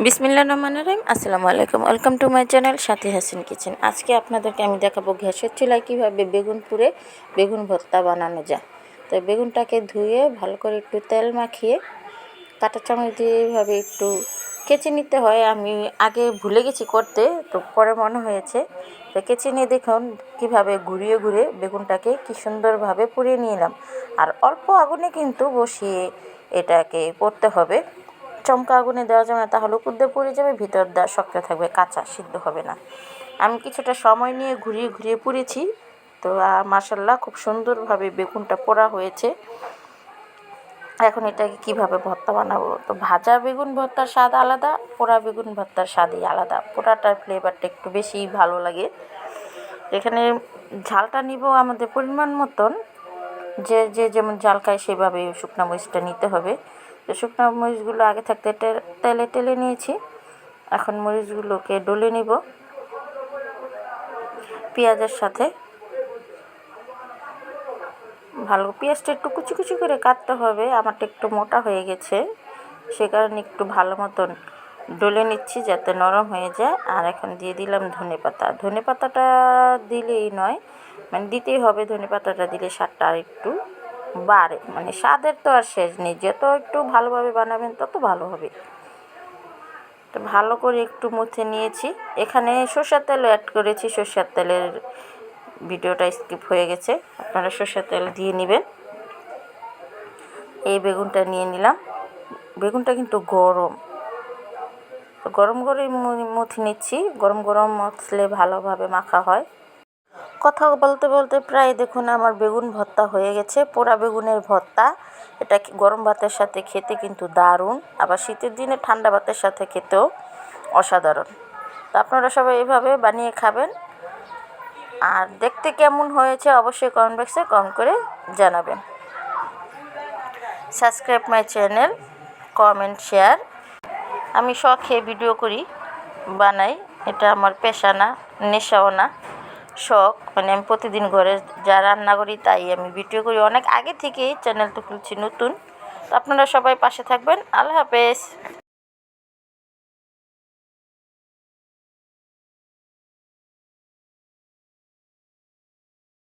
বিসমিল্লাহির রহমানির রহিম। আসসালামু আলাইকুম, welcome to my channel Sathi Hasin kitchen. আজকে আপনাদেরকে আমি দেখাবো গ্যাসের চুলায় কীভাবে বেগুন পুড়ে বেগুন ভর্তা বানানো যায়। তো বেগুনটাকে ধুয়ে ভালো করে একটু তেল মাখিয়ে কাঁটা চামচ দিয়ে এইভাবে একটু কেচে নিতে হয়। আমি আগে ভুলে গেছি করতে, তো পরে মনে হয়েছে। তো কেচে নিয়ে দেখুন কীভাবে ঘুরিয়ে ঘুরে বেগুনটাকে কী সুন্দরভাবে পুড়িয়ে নিলাম। আর অল্প আগুনে কিন্তু বসিয়ে এটাকে করতে হবে, চমকা আগুনে দেওয়া যাবে না, তাহলে উপর দিয়ে পুড়ে যাবে, ভিতর দেওয়া শক্ত থাকবে, কাঁচা সিদ্ধ হবে না। আমি কিছুটা সময় নিয়ে ঘুরিয়ে ঘুরিয়ে পুড়েছি। তো মাশাআল্লাহ খুব সুন্দরভাবে বেগুনটা পোড়া হয়েছে। এখন এটাকে কিভাবে ভর্তা বানাবো, তো ভাজা বেগুন ভর্তার স্বাদ আলাদা, পোড়া বেগুন ভর্তার স্বাদই আলাদা। পোড়াটার ফ্লেভারটা একটু বেশি ভালো লাগে। এখানে ঝালটা নিব আমাদের পরিমাণ মতন, যে যে যেমন ঝাল খায় সেভাবে শুকনো মরিচটা নিতে হবে। তো শুকনো মরিচগুলো আগে থাকতে তেলে টেলে নিয়েছি। এখন মরিচগুলোকে ডলে নিব পেঁয়াজের সাথে। ভালো পেঁয়াজটা একটু কুচি কুচি করে কাটতে হবে, আমারটা একটু মোটা হয়ে গেছে, সে কারণে একটু ভালো মতন ডলে নিচ্ছি যাতে নরম হয়ে যায়। আর এখন দিয়ে দিলাম ধনেপাতা। ধনেপাতাটা দিলেই নয়, মানে দিতেই হবে। ধনেপাতাটা দিলে স্বাদটা আর একটু বাড়ে, মানে স্বাদের তো আর শেষ নেই, যত একটু ভালোভাবে বানাবেন তত ভালো হবে। তো ভালো করে একটু মুছে নিয়েছি। এখানে সরষের তেলও অ্যাড করেছি, সরষের তেলের ভিডিওটা স্কিপ হয়ে গেছে, আপনারা সরষের তেল দিয়ে নেবেন। এই বেগুনটা নিয়ে নিলাম। বেগুনটা কিন্তু গরম, তো গরম করে মুছে নিচ্ছি। গরম গরম মশলে ভালোভাবে মাখা হয়। কথা বলতে বলতে প্রায় দেখুন আমার বেগুন ভর্তা হয়ে গেছে, পোড়া বেগুনের ভর্তা। এটা গরম ভাতের সাথে খেতে কিন্তু দারুণ, আবার শীতের দিনে ঠান্ডা ভাতের সাথে খেতেও অসাধারণ। তো আপনারা সবাই এভাবে বানিয়ে খাবেন। আর দেখতে কেমন হয়েছে অবশ্যই কমেন্ট বক্সে কমেন্ট করে জানাবেন। Subscribe my channel, comment, share. আমি শখে ভিডিও করি, বানাই, এটা আমার পেশা না, নেশাও না, শখ। মানে আমি প্রতিদিন ঘরে যা রান্না করি তাই আমি ভিডিও করি। অনেক আগে থেকেই চ্যানেলটা খুলছি নতুন। তো আপনারা সবাই পাশে থাকবেন। আল্লাহ হাফেজ।